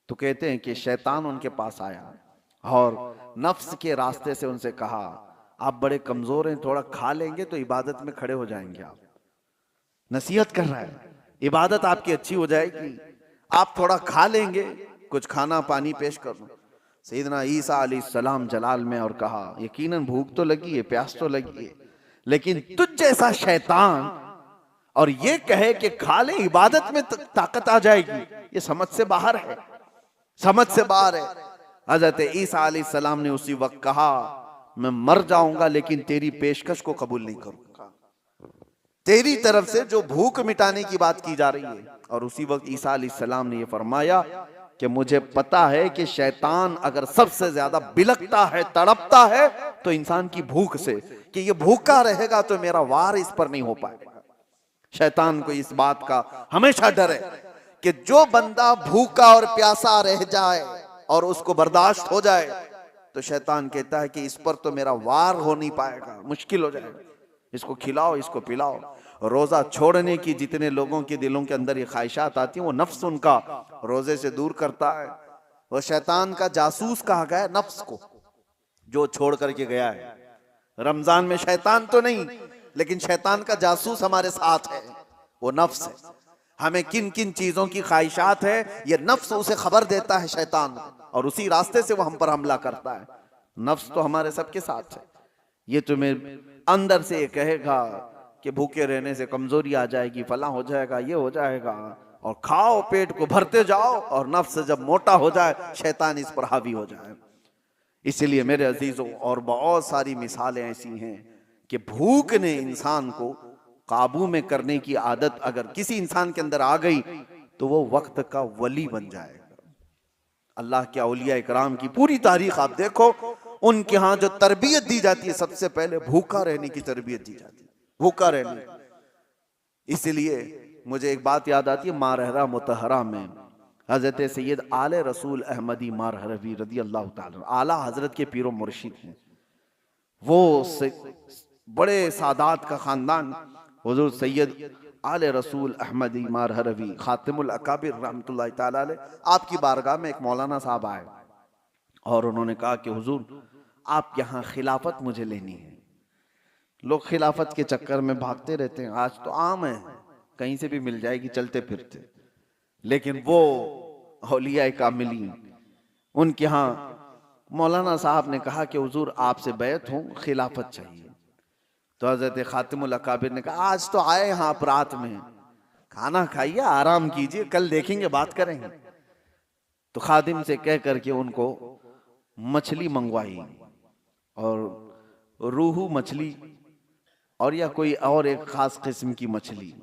तो कहते हैं कि शैतान उनके पास आया और नफ्स के रास्ते से उनसे कहा, आप बड़े कमजोर हैं, थोड़ा खा लेंगे तो इबादत में खड़े हो जाएंगे। आप नसीहत कर रहा है, इबादत आपकी अच्छी हो जाएगी, आप थोड़ा खा लेंगे, कुछ खाना पानी पेश कर दो। सैयदना ईसा अलैहिस्सलाम जलाल में और कहा, यकीनन भूख तो लगी है, प्यास तो लगी है, लेकिन तुझ जैसा शैतान और ये कहे कि खा ले इबादत में ताकत आ जाएगी, ये समझ से बाहर है, समझ से बाहर है। हजरत ईसा अलैहिस्सलाम ने उसी वक्त कहा, मैं मर जाऊंगा लेकिन तेरी पेशकश को कबूल नहीं करूंगा, तेरी तरफ से जो भूख मिटाने की बात की जा रही है। और उसी वक्त ईसा अलैहिस्सलाम ने यह फरमाया कि मुझे पता है कि शैतान अगर सबसे ज्यादा बिलकता है, तड़पता है तो इंसान की भूख से, कि ये भूखा रहेगा तो मेरा वार इस पर नहीं हो पाएगा। शैतान को इस बात का हमेशा डर है कि जो बंदा भूखा और प्यासा रह जाए और उसको बर्दाश्त हो जाए तो शैतान कहता है कि इस पर तो मेरा वार हो नहीं पाएगा, मुश्किल हो जाएगा, इसको खिलाओ, इसको पिलाओ। रोजा छोड़ने की जितने लोगों के दिलों के अंदर ये ख्वाहिशात आती हैं, वो नफ्स उनका रोजे से दूर करता है। वो शैतान का जासूस कहा गया है नफ्स को, जो छोड़ करके गया है। रमजान में शैतान तो नहीं, लेकिन शैतान का जासूस हमारे साथ है, वो नफ्स है। हमें किन किन चीजों की ख्वाहिशात है, ये नफ्स उसे खबर देता है शैतान, और उसी रास्ते से वो हम पर हमला करता है। नफ्स तो हमारे सबके साथ है। ये तुम्हें अंदर से ये कहेगा कि भूखे रहने से कमजोरी आ जाएगी, फला हो जाएगा, ये हो जाएगा, और खाओ, पेट को भरते जाओ, और नफ्स जब मोटा हो जाए शैतान इस पर हावी हो जाए। इसलिए मेरे अजीजों, और बहुत सारी मिसालें ऐसी हैं कि भूख ने इंसान को काबू में करने की आदत अगर किसी इंसान के अंदर आ गई तो वो वक्त का वली बन जाएगा। अल्लाह के औलिया इकराम की पूरी तारीख आप देखो, उनके यहाँ जो तरबियत दी जाती है, सबसे पहले भूखा रहने की तरबियत दी जाती है, भूखा रहने। इसलिए मुझे एक बात याद आती है, मारहरा मुतहरा में हजरत सैयद आले रसूल अहमदी मारहरवी रदी अल्लाह ताला, आला हजरत के पीरो मुर्शिद हैं। वो बड़े सादात का खानदान, हुजूर सैयद आले रसूल अहमदी मारहरवी खातिमुल अकाबिर रहमतुल्लाह ताला अलैह, आपकी बारगाह में एक मौलाना साहब आए और उन्होंने कहा कि हुजूर आप यहाँ खिलाफत मुझे लेनी है। लोग खिलाफत के चक्कर में भागते रहते हैं, आज तो आम है, कहीं से भी मिल जाएगी चलते फिरते, लेकिन वो औलिया कामिलीन, उनके यहाँ मौलाना साहब ने कहा कि हुजूर आपसे बैत हूं, खिलाफत चाहिए। तो हजरत खातिमुल अकाबिर ने कहा, आज तो आए हैं आप रात में, खाना खाइए, आराम कीजिए, कल देखेंगे, बात करेंगे। तो खादिम से कह करके उनको मछली मंगवाई, और रूहू मछली और या कोई और एक खास किस्म की मछली,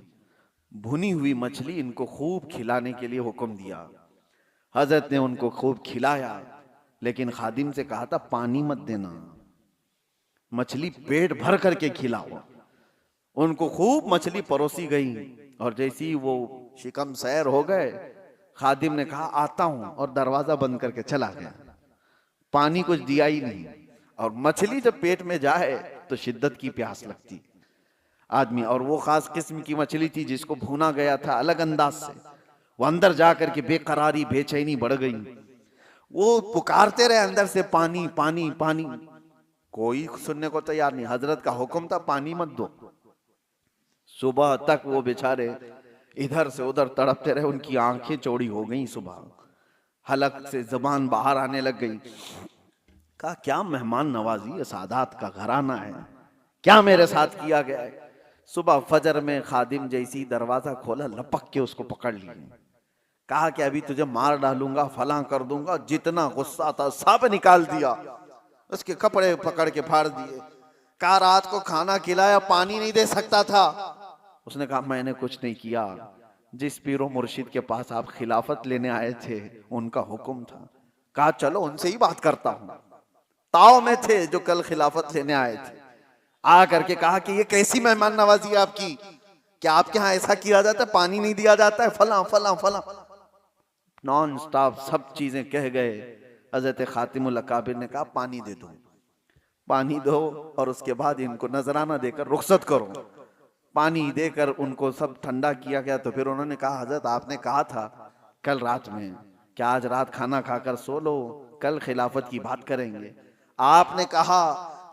भुनी हुई मछली, इनको खूब खिलाने के लिए हुक्म दिया। हजरत ने उनको खूब खिलाया, लेकिन खादिम से कहा था पानी मत देना, मछली पेट भर करके खिलाओ। उनको खूब मछली परोसी गई, और जैसी वो शिकम सैर हो गए, खादिम ने कहा आता हूं, और दरवाजा बंद करके चला गया। पानी कुछ दिया ही नहीं, और मछली जब पेट में जाए तो शिद्दत की प्यास लगती आदमी। और वो खास किस्म की मछली थी जिसको भुना गया था अलग अंदाज से, वो अंदर जाकर के बेकरारी बेचैनी बढ़ गई, वो पुकारते रहे अंदर से पानी पानी पानी, कोई सुनने को तैयार नहीं। हजरत का हुक्म था पानी मत दो। सुबह तक वो बेचारे इधर से उधर तड़पते रहे, उनकी आंखें चौड़ी हो गई, सुबह हलक से जबान बाहर आने लग गई। कहा क्या मेहमान नवाजी है, सादात का घराना है, क्या मेरे साथ किया गया है। सुबह फजर में खादिम जैसी दरवाजा खोला, लपक के उसको पकड़ लिया, कहा कि अभी तुझे मार डालूंगा, फला कर दूंगा। जितना गुस्सा था सब निकाल दिया, उसके कपड़े पकड़ के फाड़ दिए। कहा रात को खाना खिलाया, पानी नहीं दे सकता था। उसने कहा मैंने कुछ नहीं किया, जिस पीरो मुर्शिद के पास आप खिलाफत लेने आए थे उनका हुक्म था। कहा चलो उनसे ही बात करता हूं। ताव में थे जो कल खिलाफत लेने आए थे, आ करके कहा कि ये कैसी मेहमान नवाजी है आपकी, क्या आपके यहाँ ऐसा किया जाता है, पानी नहीं दिया जाता है, फला फला फला, नॉन स्टॉप सब चीजें कह गए। हजरत खातिमुल अकाबिर ने कहा पानी दे दो, पानी दो, और उसके बाद इनको नजराना देकर रुखसत करो। पानी देकर उनको सब ठंडा किया गया। तो फिर उन्होंने कहा हजरत आपने कहा था कल रात में क्या आज रात खाना खाकर सो लो, कल खिलाफत की बात करेंगे। आपने कहा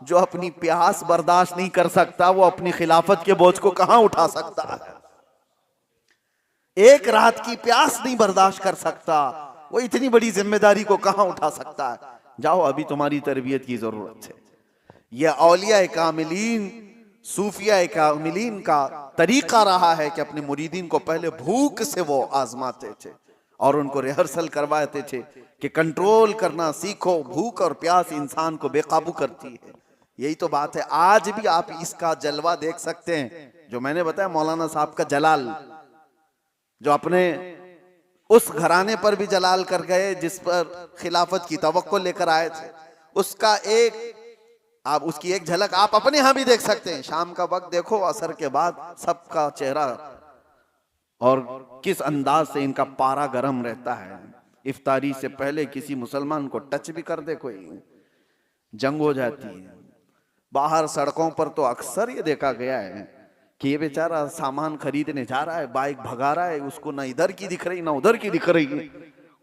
जो अपनी प्यास बर्दाश्त नहीं कर सकता वो अपनी खिलाफत के बोझ को कहां उठा सकता है। एक रात की प्यास नहीं बर्दाश्त कर सकता, वो इतनी बड़ी जिम्मेदारी को कहां उठा सकता है। जाओ, अभी तुम्हारी तरबियत की जरूरत है। यह औलिया कामिलीन, सूफिया कामिलीन का तरीका रहा है कि अपने मुरीदीन को पहले भूख से वो आजमाते थे और उनको रिहर्सल करवाते थे कि कंट्रोल करना सीखो, भूख और प्यास इंसान को बेकाबू करती है। यही तो बात है। आज भी आप इसका जलवा देख सकते हैं जो मैंने बताया, मौलाना साहब का जलाल, जो अपने उस घराने पर भी जलाल कर गए जिस पर खिलाफत की तवक्को लेकर आए थे। उसका आप उसकी एक झलक आप अपने यहां भी देख सकते हैं। शाम का वक्त देखो, असर के बाद सबका चेहरा और किस अंदाज से इनका पारा गर्म रहता है। इफ्तारी से पहले किसी मुसलमान को टच भी कर दे कोई, जंग हो जाती है। बाहर सड़कों पर तो अक्सर ये देखा गया है कि ये बेचारा सामान खरीदने जा रहा है, बाइक भगा रहा है, उसको ना इधर की दिख रही ना उधर की दिख रही है,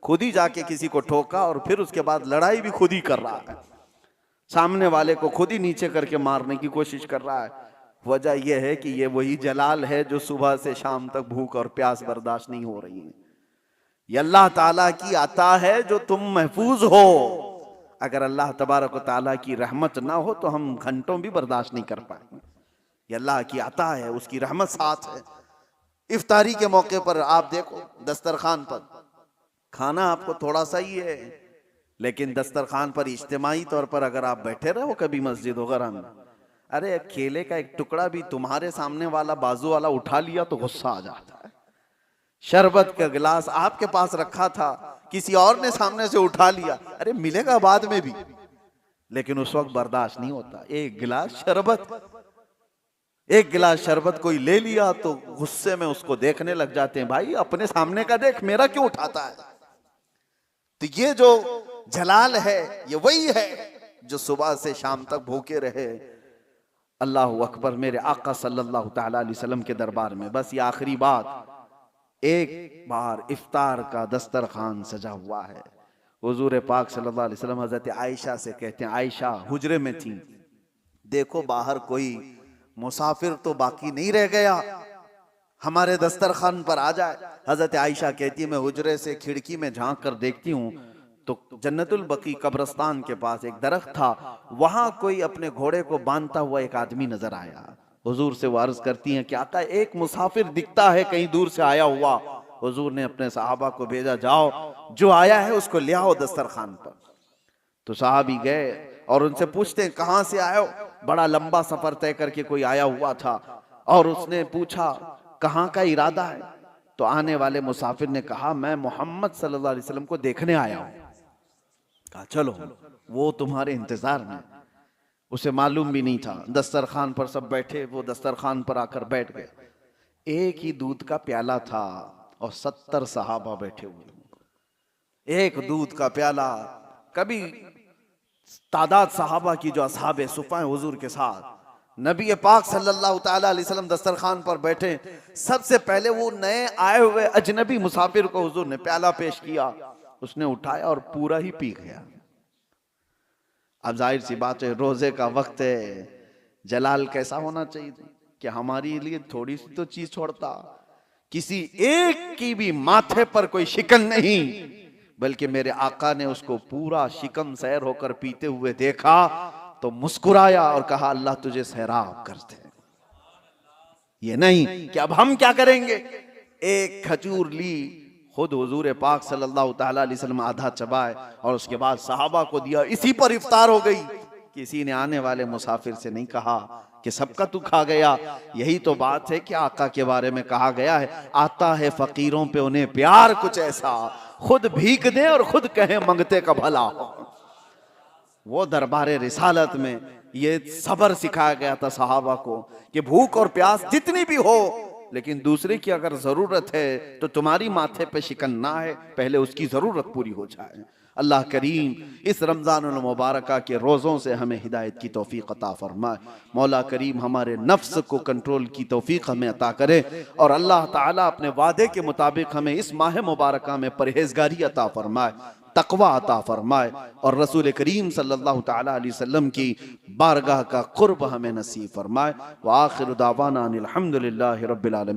खुद ही जाके किसी को ठोका और फिर उसके बाद लड़ाई भी खुद ही कर रहा है, सामने वाले को खुद ही नीचे करके मारने की कोशिश कर रहा है। वजह यह है कि ये वही जलाल है जो सुबह से शाम तक भूख और प्यास बर्दाश्त नहीं हो रही है। ये अल्लाह ताला की अता है जो तुम महफूज हो। अगर अल्लाह तबारक व ताला की रहमत ना हो तो हम घंटों भी बर्दाश्त नहीं कर पाएंगे। ये अल्लाह की अता है, उसकी रहमत साथ है। इफ्तारी के मौके पर आप देखो, दस्तरखान पर खाना आपको थोड़ा सा ही है, लेकिन दस्तरखान पर इज्तिमाई तौर पर अगर आप बैठे रहो कभी मस्जिद वगैरह में, अरे केले का एक टुकड़ा भी तुम्हारे सामने वाला बाजू वाला उठा लिया तो गुस्सा आ जाता है। शरबत का गिलास आपके पास रखा था, किसी और ने सामने से उठा लिया, अरे मिलेगा बाद में भी, लेकिन उस वक्त बर्दाश्त नहीं होता। एक गिलास शरबत कोई ले लिया तो गुस्से में उसको देखने लग जाते हैं, भाई अपने सामने का देख, मेरा क्यों उठाता है। तो ये जो जलाल है ये वही है जो सुबह से शाम तक भूखे रहे। अल्लाह अकबर। मेरे आका सल्लल्लाहु तआला अलैहि वसल्लम के दरबार में बस ये आखिरी बात, एक बार इफ्तार का दस्तरखान सजा हुआ है। हुजूर पाक सल्लल्लाहु अलैहि वसल्लम हजरत आयशा से कहते हैं, आयशा हुजरे में थी, देखो बाहर कोई मुसाफिर तो बाकी नहीं रह गया, हमारे दस्तरखान पर आ जाए। हजरत आयशा कहती है, मैं हुजरे से खिड़की में झांक कर देखती हूँ तो जन्नतुल बकी कब्रिस्तान के पास एक दरख्त था, वहां कोई अपने घोड़े को बांधता हुआ एक आदमी नजर आया। हुजूर से वो अर्ज करती हैं कि आका एक मुसाफिर दिखता है कहीं दूर से आया हुआ। हुजूर ने अपने सहाबा को भेजा, जाओ जो आया है उसको ले आओ दस्तरखान पर। तो साहबी गए और उनसे पूछते हैं, कहां से आए हो? बड़ा लंबा सफर तय करके कोई आया हुआ था और उसने पूछा कहां का इरादा है? तो आने वाले मुसाफिर ने कहा, मैं मोहम्मद सल्लल्लाहु अलैहि वसल्लम को देखने आया हूं। कहा चलो वो तुम्हारे इंतजार में। उसे मालूम भी नहीं था। दस्तरखान पर सब बैठे, वो दस्तरखान पर आकर बैठ गए। एक ही दूध का प्याला था और 70 सहाबा बैठे हुए। एक दूध का प्याला। कभी तादाद सहाबा की जो असहाबे सुफ़ा हुजूर के साथ, नबी पाक सल्लल्लाहु ताला अलैहि वसल्लम दस्तरखान पर बैठे, सबसे पहले वो नए आए हुए अजनबी मुसाफिर को हुजूर ने प्याला पेश किया। उसने उठाया और पूरा ही पी गया। अब जाहिर सी बात है, रोजे का वक्त है, जलाल कैसा होना चाहिए कि हमारे लिए थोड़ी सी तो चीज छोड़ता। किसी एक की भी माथे पर कोई शिकन नहीं, बल्कि मेरे आका ने उसको पूरा शिकन सैर होकर पीते हुए देखा तो मुस्कुराया और कहा, अल्लाह तुझे सैराब कर दे। ये नहीं कि अब हम क्या करेंगे। एक खजूर ली, खुद हुजूर पाक सल्लल्लाहु ताला अलैहि वसल्लम आधा चबाए और उसके बाद सहाबा को दिया। इसी पर इफ्तार हो गई। किसी ने आने वाले मुसाफिर से नहीं कहा कि सबका तू खा गया। यही तो बात है कि आका के बारे में कहा गया है, आता है फकीरों पे उन्हें प्यार कुछ ऐसा, खुद भीख दे और खुद कहे मंगते का भला। वो दरबारे रिसालत में ये सब्र सिखाया गया था सहाबा को कि भूख और प्यास जितनी भी हो, लेकिन दूसरे की अगर जरूरत है तो तुम्हारी माथे पे शिकन ना है, पहले उसकी जरूरत पूरी हो जाए। अल्लाह करीम इस रमजानुल मुबारक के रोज़ों से हमें हिदायत की तौफीक अता फरमाए। मौला करीम हमारे नफ्स को कंट्रोल की तौफीक हमें अता करे और अल्लाह ताला अपने वादे के मुताबिक हमें इस माह मुबारक में परहेजगारी अता फरमाए, तकवा अता फरमाए और रसूल करीम सल्लल्लाहु तआला अलैहि वसल्लम की बारगाह का कुर्ब हमें नसीब फरमाए। व आखिर दावाना अनिल हम्दुलिल्लाहि रब्बिल आलमीन।